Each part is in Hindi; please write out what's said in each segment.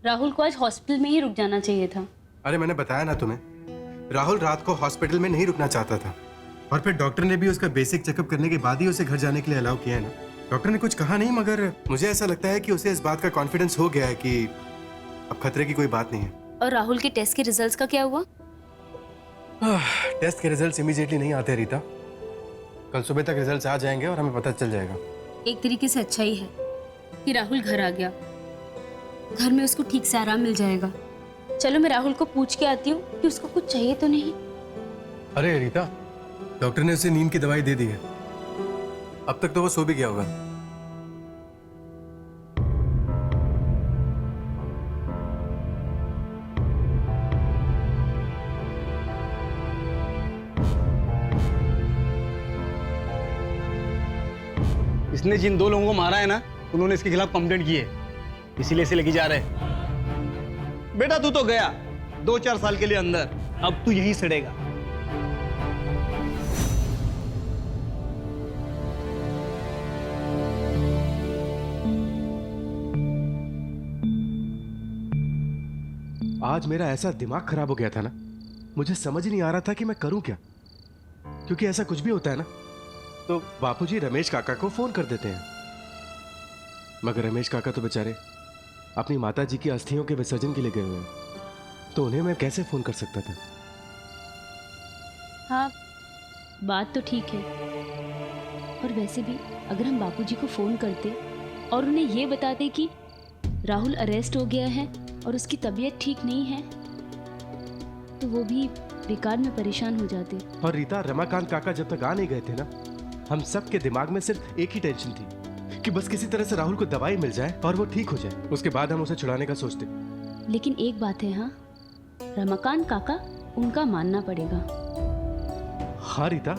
राहुल को आज हॉस्पिटल में ही रुक जाना चाहिए था। अरे मैंने बताया ना तुम्हें, राहुल रात को हॉस्पिटल में नहीं रुकना चाहता था। और फिर डॉक्टर ने भी उसका बेसिक चेकअप करने के बाद ही उसे घर जाने के लिए अलाउ किया है ना। डॉक्टर ने कुछ कहा नहीं, मगर मुझे ऐसा लगता है कि उसे इस बात का कॉन्फिडेंस हो गया है कि अब खतरे की कोई बात नहीं है। और राहुल के टेस्ट के रिजल्ट्स का क्या हुआ? टेस्ट के रिजल्ट्स इमीडिएटली नहीं आते रीता। कल सुबह तक रिजल्ट्स आ जाएंगे और हमें पता चल जाएगा। एक तरीके से अच्छा ही है कि राहुल घर आ गया। घर में उसको ठीक से आराम मिल जाएगा। चलो मैं राहुल को पूछ के आती हूँ कि उसको कुछ चाहिए तो नहीं। अरे रीता, डॉक्टर ने उसे नींद की दवाई दे दी है। अब तक तो वो सो भी गया होगा। इसने जिन 2 लोगों को मारा है ना, उन्होंने इसके खिलाफ कंप्लेंट की है, इसीलिए इसे लेके जा रहे हैं। बेटा तू तो गया 2-4 साल के लिए अंदर, अब तू यहीं सड़ेगा। आज मेरा ऐसा दिमाग खराब हो गया था ना, मुझे समझ नहीं आ रहा था कि मैं करूं क्या। क्योंकि ऐसा कुछ भी होता है ना तो बापूजी रमेश काका को फोन कर देते हैं, मगर रमेश काका तो बेचारे अपनी माता जी की अस्थियों के विसर्जन के लिए गए हुए हैं, तो उन्हें मैं कैसे फोन कर सकता था। हाँ, बात तो ठीक है। और वैसे भी अगर हम बापूजी को फोन करते और उन्हें ये बताते कि राहुल अरेस्ट हो गया है और उसकी तबीयत ठीक नहीं है, तो वो भी बेकार में परेशान हो जाते। और रीता, रमाकांत काका जब तक आ नहीं गए थे ना, हम सब के दिमाग में सिर्फ एक ही टेंशन थी कि बस किसी तरह से राहुल को दवाई मिल जाए और वो ठीक हो जाए। उसके बाद हम उसे छुड़ाने का सोचते। लेकिन एक बात है, हाँ, रमाकांत काका उनका मानना पड़ेगा। हाँ रीता,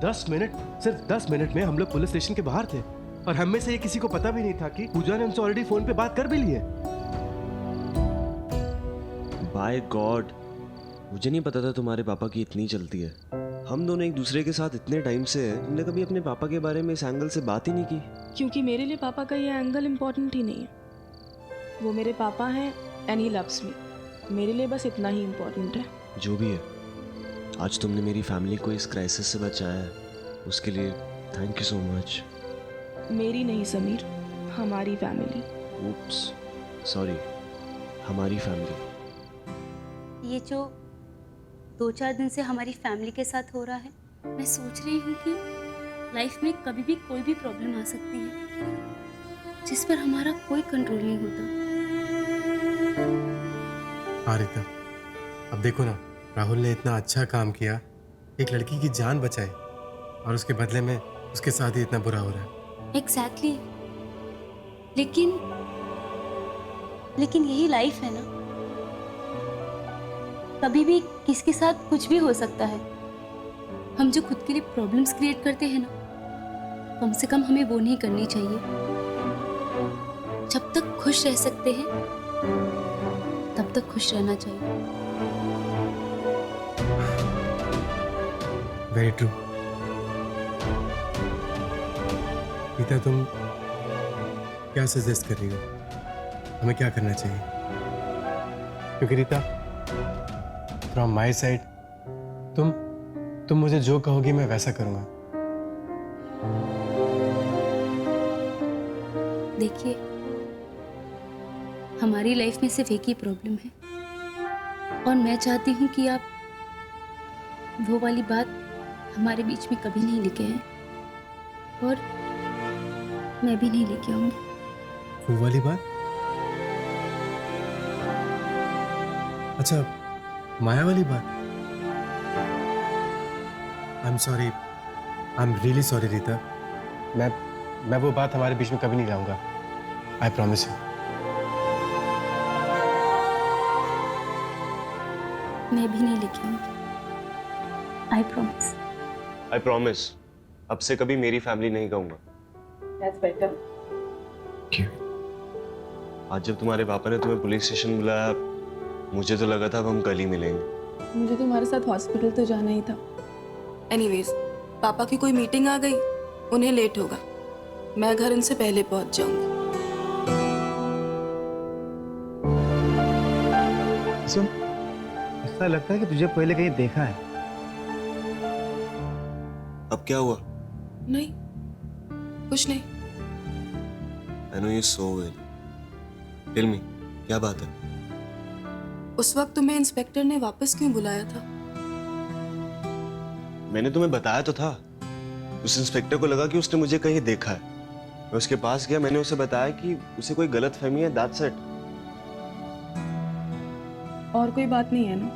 10 मिनट, सिर्फ 10 मिनट में हम लोग पुलिस स्टेशन के बाहर थे और हम में से ये किसी को पता भी नहीं था कि पूजा ने हमसे ऑलरेडी फोन पे बात कर भी ली है। बाय गॉड, मुझे नहीं पता था तुम्हारे पापा की इतनी चलती है। हम दोनों एक दूसरे के साथ इतने टाइम से हैं, तुमने कभी अपने पापा के बारे में इस एंगल से बात ही नहीं की। क्योंकि मेरे लिए पापा का ये एंगल इम्पोर्टेंट ही नहीं है। वो मेरे पापा हैं एंड ही लव्स मी। मेरे लिए बस इतना ही इम्पोर्टेंट है। जो भी है, आज तुमने मेरी फैमिली को इस क्राइसिस से बचाया है, उसके लिए थैंक यू सो मच। मेरी नहीं समीर, हमारी फैमिली। उप्स, सॉरी, हमारी फैमिली। ये जो 2-4 दिन से हमारी फैमिली के साथ हो रहा है, मैं सोच रही हूँ कि लाइफ में कभी भी कोई भी प्रॉब्लम आ सकती है जिस पर हमारा कोई कंट्रोल नहीं होता। हाँ रीता, अब देखो ना, राहुल ने इतना अच्छा काम किया, एक लड़की की जान बचाई, और उसके बदले में उसके साथ ही इतना बुरा हो रहा है। एग्जैक्टली। लेकिन यही लाइफ है ना, कभी भी किसके साथ कुछ भी हो सकता है। हम जो खुद के लिए प्रॉब्लम्स क्रिएट करते हैं ना, कम से कम हमें वो नहीं करनी चाहिए। जब तक खुश रह सकते हैं तब तक खुश रहना चाहिए। Very true. रीता, तुम क्या सजेस्ट कर रही हो, हमें क्या करना चाहिए? क्योंकि रीता, फ्रॉम माई साइड, तुम मुझे जो कहोगी मैं वैसा करूंगा। देखिए, हमारी लाइफ में सिर्फ एक ही प्रॉब्लम है, और मैं चाहती हूँ कि आप वो वाली बात हमारे बीच में कभी नहीं लेके आए, और मैं भी नहीं लेके आऊंगी वो वाली बात। अच्छा, माया वाली बात। I am sorry, I am really sorry Rita. मैं वो बात हमारे बीच में कभी नहीं लाऊंगा। I promise you. मैं भी नहीं लेके आऊंगी। I promise. आई प्रॉमिस, अब से कभी मेरी फैमिली नहीं कहूंगा। That's better. क्यों? आज जब तुम्हारे पापा ने तुम्हें पुलिस स्टेशन बुलाया, मुझे तो लगा था अब हम कल ही मिलेंगे। मुझे तुम्हारे साथ हॉस्पिटल तो जाना ही था। एनीवेज, पापा की कोई मीटिंग आ गई, उन्हें लेट होगा। मैं घर उनसे पहले पहुंच जाऊंगी। सुन, ऐसा लगता है कि तुझे पहले कहीं देखा है। अब क्या हुआ? नहीं, कुछ नहीं। I know you so well. Tell me, क्या बात है? उस वक्त तुम्हें इंस्पेक्टर ने वापस क्यों बुलाया था? मैंने तुम्हें बताया तो था। उस इंस्पेक्टर को लगा कि उसने मुझे कहीं देखा है। मैं उसके पास गया, मैंने उसे बताया कि उसे कोई गलतफहमी है, दैट्स इट। और कोई बात नहीं है ना?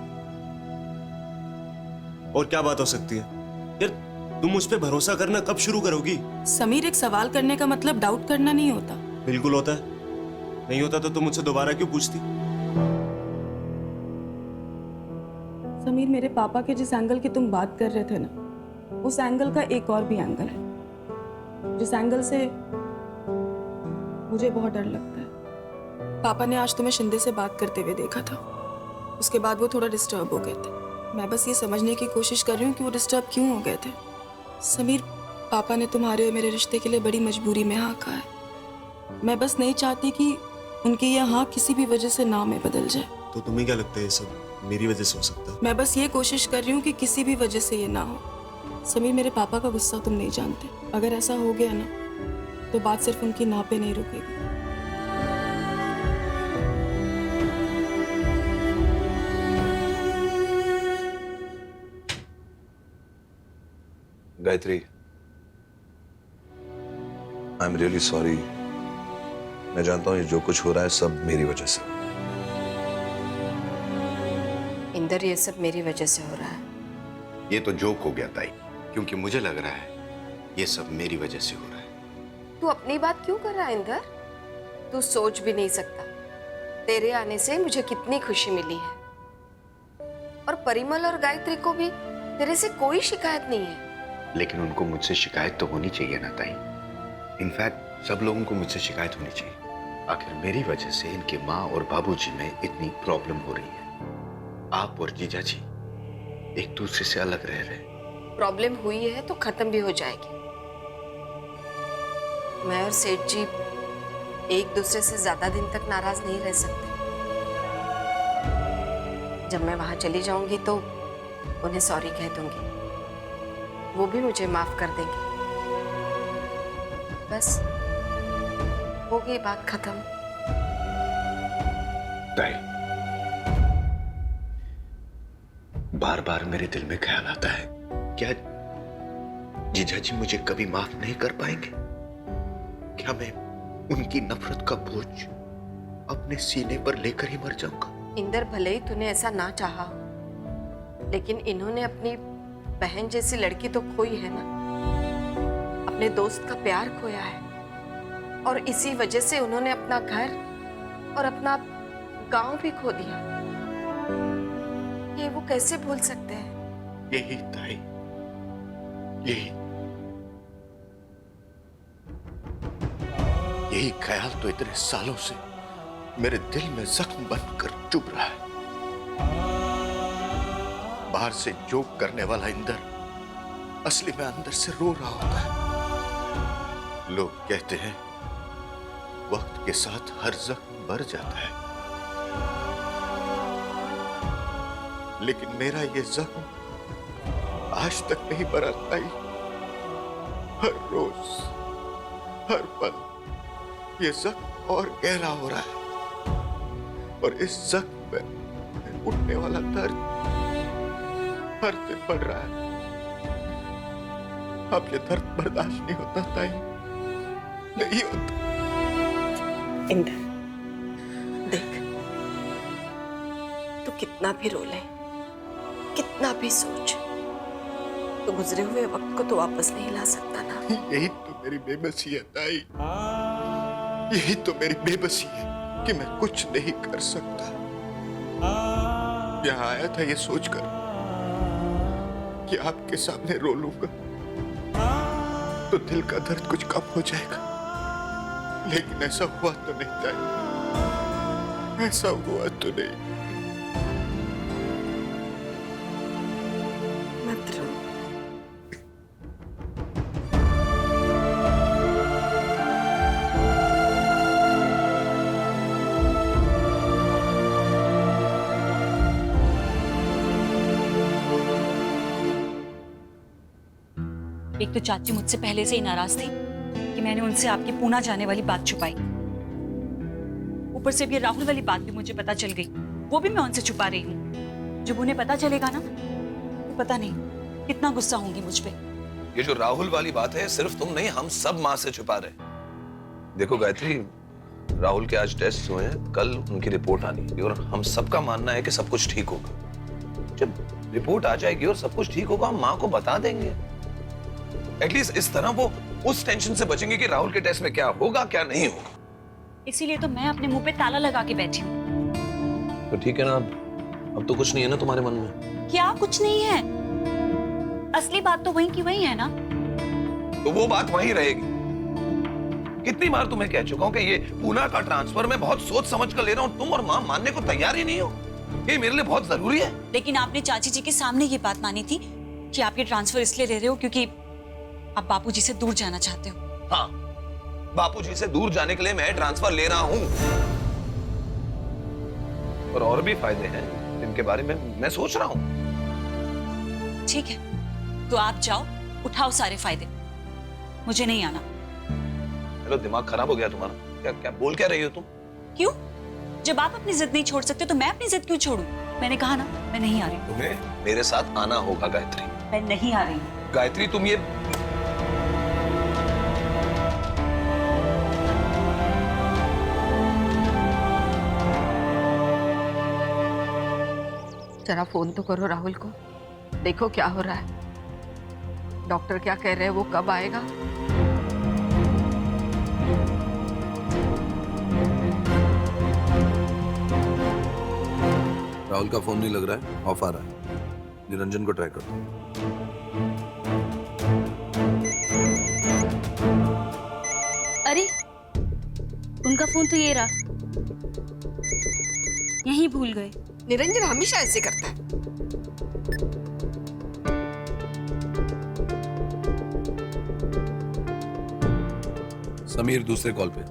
और क्या बात हो सकती है? यार तुम मुझ पे भरोसा करना कब शुरू करोगी? समीर, एक सवाल करने का मतलब डाउट करना नहीं होता। बिल्कुल होता है। नहीं होता तो तुम मुझसे दोबारा क्यों पूछती? समीर, मेरे पापा के जिस एंगल की तुम बात कर रहे थे ना, उस एंगल का एक और भी एंगल है, जिस एंगल से मुझे बहुत डर लगता है। पापा ने आज तुम्हें शिंदे से बात करते हुए देखा था। उसके बाद वो थोड़ा डिस्टर्ब हो गए थे। मैं बस ये समझने की कोशिश कर रही हूँ कि वो डिस्टर्ब क्यों हो गए थे। समीर, पापा ने तुम्हारे और मेरे रिश्ते के लिए बड़ी मजबूरी में हाँ कहा है। मैं बस नहीं चाहती कि उनकी यह हाँ किसी भी वजह से ना में बदल जाए। तो तुम्हें क्या लगता है ये सब मेरी वजह से हो सकता है? मैं बस ये कोशिश कर रही हूँ कि किसी भी वजह से ये ना हो। समीर, मेरे पापा का गुस्सा तुम नहीं जानते। अगर ऐसा हो गया ना, तो बात सिर्फ उनकी ना पे नहीं रुकेगी। Gayatri, I am really sorry. मैं जानता हूँ ये जो कुछ हो रहा है सब मेरी वजह से। इंदर, ये सब मेरी वजह से हो रहा है। ये तो जोक हो गया ताई, क्योंकि मुझे लग रहा है ये सब मेरी वजह से हो रहा है। तू अपनी बात क्यों कर रहा है इंदर? तू सोच भी नहीं सकता तेरे आने से मुझे कितनी खुशी मिली है। और परिमल और गायत्री को भी तेरे से कोई शिकायत नहीं है। लेकिन उनको मुझसे शिकायत तो होनी चाहिए ना ताई। इनफैक्ट सब लोगों को मुझसे शिकायत होनी चाहिए। आखिर मेरी वजह से इनके माँ और बाबूजी में इतनी प्रॉब्लम हो रही है। आप और जीजा जी एक दूसरे से अलग रह रहे हैं। प्रॉब्लम हुई है तो खत्म भी हो जाएगी। मैं और सेठ जी एक दूसरे से ज्यादा दिन तक नाराज नहीं रह सकते। जब मैं वहां चली जाऊंगी तो उन्हें सॉरी कह दूंगी, वो भी मुझे माफ कर देंगे। बस हो गई बात खत्म। ताई, बार बार मेरे दिल में ख्याल आता है, क्या जीजा जी मुझे कभी माफ नहीं कर पाएंगे? क्या मैं उनकी नफरत का बोझ अपने सीने पर लेकर ही मर जाऊंगा? इंदर, भले ही तूने ऐसा ना चाहा हो, लेकिन इन्होंने अपनी बहन जैसी लड़की तो खोई है ना। अपने दोस्त का प्यार खोया है और इसी वजह से उन्होंने अपना घर और अपना गांव भी खो दिया। ये वो कैसे भूल सकते हैं? यही ताई, यही ख्याल तो इतने सालों से मेरे दिल में जख्म बनकर चुभ रहा है। बाहर से जोक करने वाला इंदर असली में अंदर से रो रहा होता है। लोग कहते हैं वक्त के साथ हर जख्म भर जाता है, लेकिन मेरा ये जख्म आज तक नहीं भरा ताई। हर रोज हर पल ये जख्म और गहरा हो रहा है और इस जख्म में उठने वाला दर्द हर दिन बढ़ रहा है। अब ये दर्द बर्दाश्त नहीं होता ताई, नहीं होता। इंदर, देख, तू कितना भी रो ले, कितना भी सोच, तो गुजरे हुए वक्त को तो वापस नहीं ला सकता ना। यही तो मेरी बेबसी है ताई, यही तो मेरी बेबसी है कि मैं कुछ नहीं कर सकता। यहाँ आया था ये सोचकर कि आपके सामने रो लूंगा तो दिल का दर्द कुछ कम हो जाएगा, लेकिन ऐसा हुआ तो नहीं ताई, ऐसा हुआ तो नहीं। मत रो। एक तो चाची मुझसे पहले से ही नाराज थी कि मैंने उनसे आपकी पूना जाने वाली बात छुपाई। ऊपर से अब ये राहुल वाली बात भी मुझे पता चल गई, वो भी मैं उनसे छुपा रही हूँ। जब उन्हें पता चलेगा ना तो पता नहीं कितना गुस्सा होंगी मुझ पे। ये जो राहुल वाली बात है सिर्फ तुम नहीं, हम सब माँ से छुपा रहे। देखो गायत्री, राहुल के आज टेस्ट हुए हैं, कल उनकी रिपोर्ट आनी है और हम सबका मानना है कि सब कुछ ठीक होगा। जब रिपोर्ट आ जाएगी और सब कुछ ठीक होगा, हम माँ को बता देंगे। एटलीस्ट इस तरह वो उस टेंशन से बचेंगे कि राहुल के टेस्ट में क्या होगा क्या नहीं होगा। इसीलिए तो मैं अपने मुंह पे ताला लगा के बैठी हूँ। तो ठीक है ना, अब तो कुछ नहीं है ना तुम्हारे मन में? क्या कुछ नहीं है? असली बात तो वही की वही है ना। तो वो बात वहीं रहेगी। कितनी बार तुम्हें कह चुका हूं कि ये पूना का ट्रांसफर मैं बहुत सोच समझ कर ले रहा हूं, तुम और मां मानने को तैयार ही नहीं हो। ये मेरे लिए बहुत जरूरी है। लेकिन आपने चाची जी के सामने ये बात मानी थी कि आप ये ट्रांसफर इसलिए ले रहे हो क्योंकि आप बापूजी से दूर जाना चाहते हो। हाँ, बापूजी से दूर जाने के लिए मैं ट्रांसफर ले रहा हूं। और भी फायदे हैं जिनके बारे में मैं सोच रहा हूं। ठीक है, तो आप जाओ, उठाओ सारे फायदे, मुझे नहीं आना। हेलो, दिमाग खराब हो गया तुम्हारा? क्या क्या बोल क्या रही हो तुम? क्यों? जब आप अपनी जिद नहीं छोड़ सकते तो मैं अपनी जिद क्यों छोड़ूं? मैंने कहा ना, मैं नहीं आ रही। तुम्हें मेरे साथ आना होगा गायत्री। मैं नहीं आ रही। गायत्री, तुम ये जरा फोन तो करो राहुल को, देखो क्या हो रहा है। डॉक्टर क्या कह रहे हैं, वो कब आएगा? राहुल का फोन नहीं लग रहा है, ऑफ आ रहा है। निरंजन को ट्राई करो। अरे उनका फोन तो ये रहा, यहीं भूल गए। निरंजन हमेशा ऐसे करता है। समीर दूसरे कॉल पे।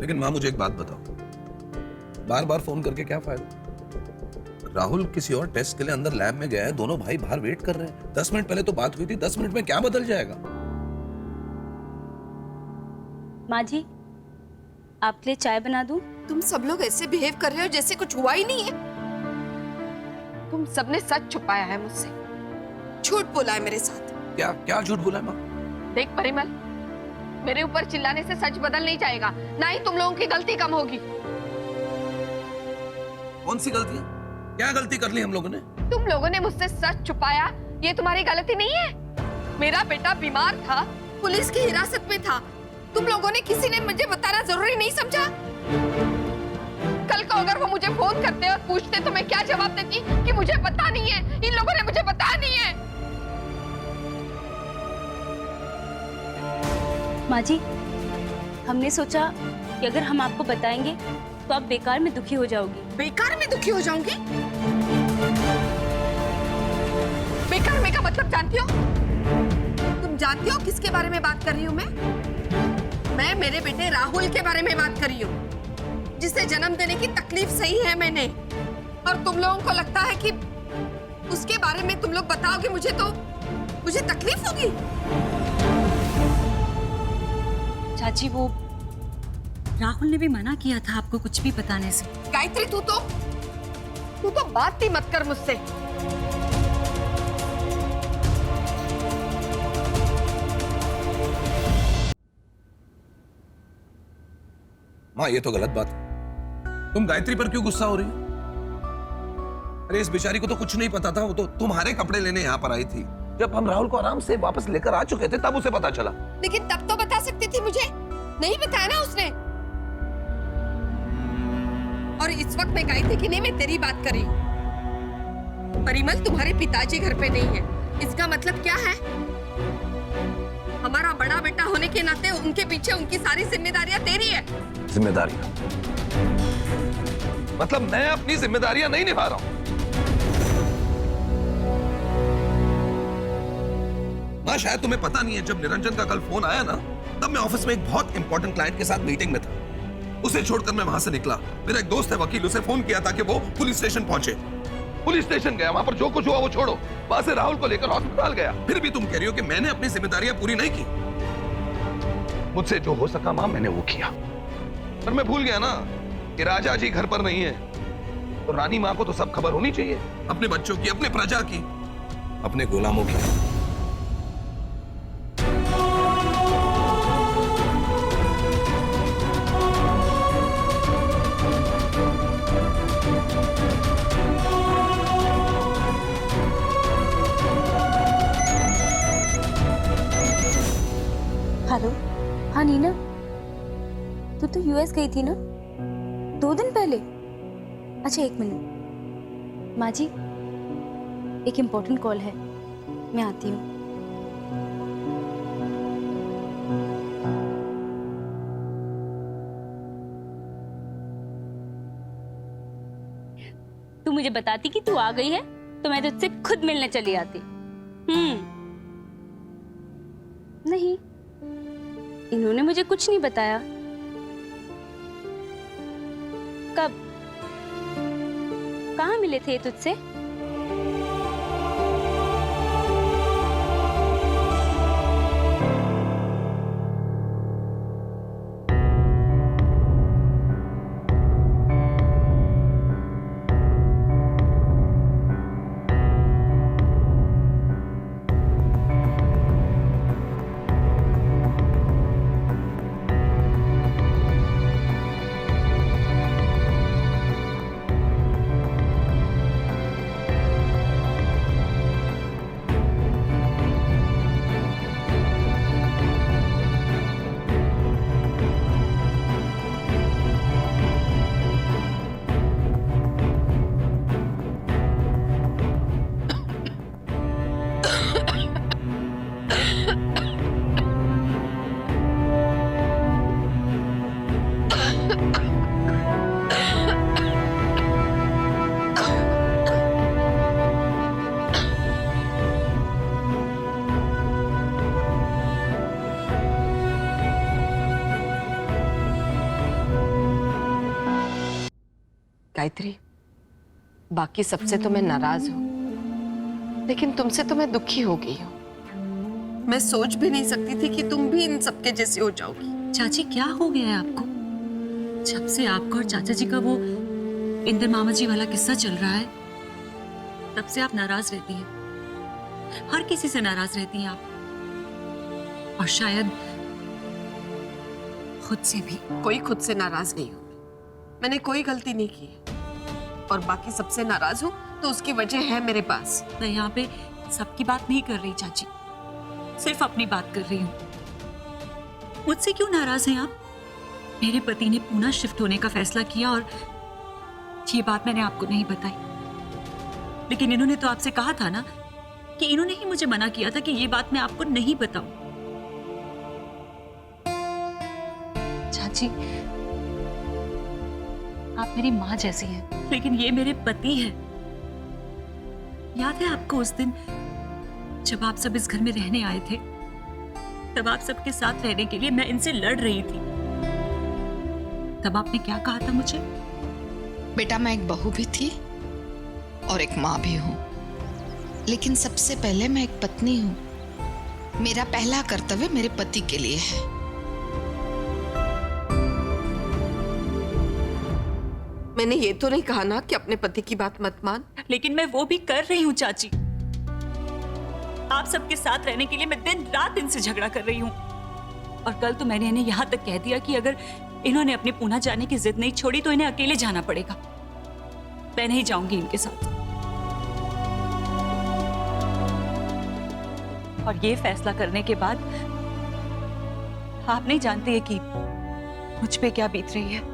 लेकिन मां, मुझे एक बात बताओ, बार बार फोन करके क्या फायदा? राहुल किसी और टेस्ट के लिए अंदर लैब में गया है, दोनों भाई बाहर वेट कर रहे हैं। 10 मिनट पहले तो बात हुई थी, 10 मिनट में क्या बदल जाएगा? माँ जी, आपके लिए चाय बना दूं? तुम सब लोग ऐसे बिहेव कर रहे हो जैसे कुछ हुआ ही नहीं है। तुम सबने सच छुपाया है मुझसे, झूठ बोला है मेरे साथ। क्या क्या झूठ बोला है मां? देख परिमल, मेरे ऊपर चिल्लाने से सच बदल नहीं जाएगा, ना ही तुम लोगों की गलती कम होगी। कौन सी गलती? क्या गलती कर ली हम लोगों ने? तुम लोगों ने मुझसे सच छुपाया, ये तुम्हारी गलती नहीं है। मेरा बेटा बीमार था, पुलिस की हिरासत में था। तुम लोगों ने किसी ने मुझे बताना जरूरी नहीं समझा? कल को अगर वो मुझे फोन करते और पूछते तो मैं क्या जवाब देती कि मुझे पता नहीं है, इन लोगों ने मुझे बताया नहीं है। माँ जी, हमने सोचा कि अगर हम आपको बताएंगे तो आप बेकार में दुखी हो जाओगी। बेकार में दुखी हो जाऊंगी? बेकार में का मतलब जानती हो? तुम जानती हो किसके बारे में बात कर रही हूँ मैं मेरे बेटे राहुल के बारे में बात कर रही हूँ, जिसे जन्म देने की तकलीफ सही है मैंने। और तुम लोगों को लगता है कि उसके बारे में तुम लोग बताओगे मुझे तो मुझे तकलीफ होगी। चाची, वो राहुल ने भी मना किया था आपको कुछ भी बताने से। गायत्री, तू तो बात ही मत कर मुझसे। मां, ये तो गलत बात है। तुम गायत्री पर क्यों गुस्सा हो रही हो? अरे इस बेचारी को तो कुछ नहीं पता था, वो तो तुम्हारे कपड़े लेने यहाँ पर आई थी। जब हम राहुल को आराम से वापस लेकर आ चुके थे तब उसे पता चला। लेकिन तब तो बता सकती थी मुझे, नहीं बताया ना उसने। और इस वक्त मैं गायत्री की नहीं, मैं तेरी बात कर रही हूँ। परिमल, तुम्हारे पिताजी घर पे नहीं है, इसका मतलब क्या है? हमारा बड़ा बेटा होने के नाते उनके पीछे उनकी सारी जिम्मेदारियां तेरी है। जिम्मेदारियां? मतलब मैं अपनी जिम्मेदारियां नहीं निभा रहा हूं? मां, शायद तुम्हें पता नहीं है, जब निरंजन का कल फोन आया ना, तब मैं ऑफिस में एक बहुत इंपॉर्टेंट क्लाइंट के साथ मीटिंग में था। उसे छोड़कर मैं वहां से निकला। मेरा एक दोस्त है वकील, उसे फोन किया था कि वो पुलिस स्टेशन पहुंचे। पुलिस स्टेशन गया, वहां पर जो कुछ हुआ वो छोड़ो, वहां से राहुल को लेकर हॉस्पिटल गया। फिर भी तुम कह रही हो कि मैंने अपनी जिम्मेदारियां पूरी नहीं की। मुझसे जो हो सका मां मैंने वो किया, पर मैं भूल गया ना कि राजा जी घर पर नहीं है, तो रानी मां को तो सब खबर होनी चाहिए, अपने बच्चों की, अपने प्रजा की, अपने गुलामों की। हेलो, हाँ नीना, तू तो यूएस गई थी ना 2 दिन पहले? अच्छा 1 मिनट, माँ जी एक इम्पोर्टेंट कॉल है, मैं आती हूँ। तू मुझे बताती कि तू आ गई है तो मैं तुझसे खुद मिलने चली आती। नहीं, इन्होंने मुझे कुछ नहीं बताया। कब, कहाँ मिले थे ये तुझसे? गायत्री, बाकी सबसे तो मैं नाराज हूँ, लेकिन तुमसे तो मैं दुखी हो गई हूँ। मैं सोच भी नहीं सकती थी कि तुम भी इन सबके जैसी हो जाओगी। चाची क्या हो गया है आपको? जब से आपका और चाचा जी का वो इंद्र मामा जी वाला किस्सा चल रहा है, तब से आप नाराज रहती हैं। हर किसी से नाराज रहती हैं आप, और शायद खुद से भी। कोई खुद से नाराज नहीं हूँ, मैंने कोई गलती नहीं की, और बाकी सबसे नाराज हूँ तो उसकी वजह है मेरे पास। मैं यहाँ पे सबकी बात नहीं कर रही चाची, सिर्फ अपनी बात कर रही हूँ। मुझसे क्यों नाराज हैं आप? मेरे पति ने पुणे शिफ्ट होने का फैसला किया और ये बात मैंने आपको नहीं बताई, लेकिन इन्होंने तो आपसे कहा था ना कि इन्होंने ही मुझे मना किया था कि ये बात मैं आपको नहीं बताऊं। चाची, आप मेरी माँ जैसी हैं, लेकिन ये मेरे पति हैं। याद है आपको उस दिन जब आप सब इस घर में रहने आए थे, तब आप सबके साथ रहने के लिए मैं इनसे लड़ रही थी। तब आपने क्या कहा था मुझे? बेटा, मैं एक बहू भी थी और एक माँ भी हूँ, लेकिन सबसे पहले मैं एक पत्नी हूँ। मेरा पहला कर्तव्य मेरे पति के लिए है। मैंने ये तो नहीं कहा ना कि अपने पति की बात मत मान। लेकिन मैं वो भी कर रही हूँ चाची। आप सबके साथ रहने के लिए मैं दिन रात इनसे झगड़ा कर रही हूँ, और कल तो मैंने इन्हें यहाँ तक कह दिया कि अगर इन्होंने अपने पुणे जाने की जिद नहीं छोड़ी तो इन्हें अकेले जाना पड़ेगा। मैं नहीं जाऊंगी इनके साथ। और ये फैसला करने के बाद आप नहीं जानते हैं कि मुझ पे क्या बीत रही है।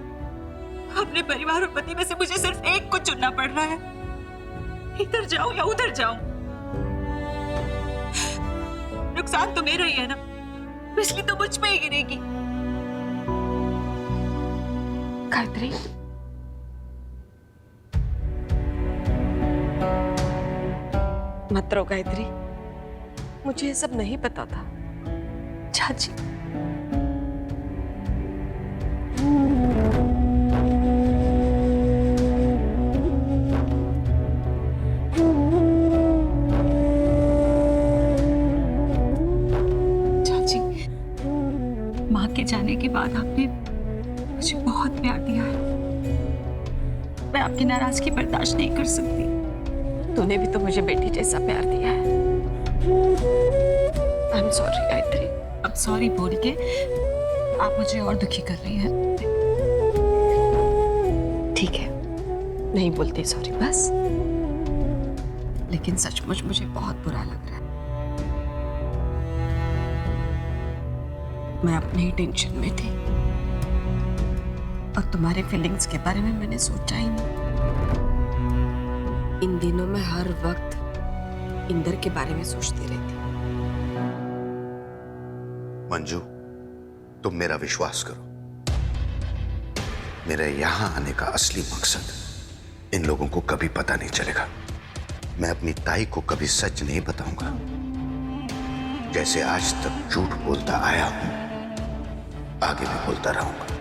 अपने परिवार और पति में से मुझे सिर्फ एक को चुनना पड़ रहा है, इधर जाऊं या उधर जाऊं। नुकसान तो मेरा ही है ना, बिजली तो मुझ पे ही गिरेगी। गायत्री, मत रो गायत्री, मुझे ये सब नहीं पता था। चाची, माँ के जाने के बाद आपने मुझे बहुत प्यार दिया है। मैं आपकी नाराजगी बर्दाश्त नहीं कर सकती। तूने भी तो मुझे बेटी जैसा प्यार दिया है। I am sorry Gayatri. अब सॉरी बोल के आप मुझे और दुखी कर रही हैं। ठीक है, नहीं बोलते सॉरी बस। लेकिन सचमुच मुझे बहुत बुरा लग रहा है। मैं अपने ही टेंशन में थी और तुम्हारे फीलिंग्स के बारे में मैंने सोचा ही नहीं। इन दिनों मैं हर वक्त इंदर के बारे में सोचती रहती। मंजू, तुम मेरा विश्वास करो, मेरे यहां आने का असली मकसद इन लोगों को कभी पता नहीं चलेगा। मैं अपनी ताई को कभी सच नहीं बताऊंगा। जैसे आज तक झूठ बोलता आया हूं, आगे भी बोलता रहूंगा।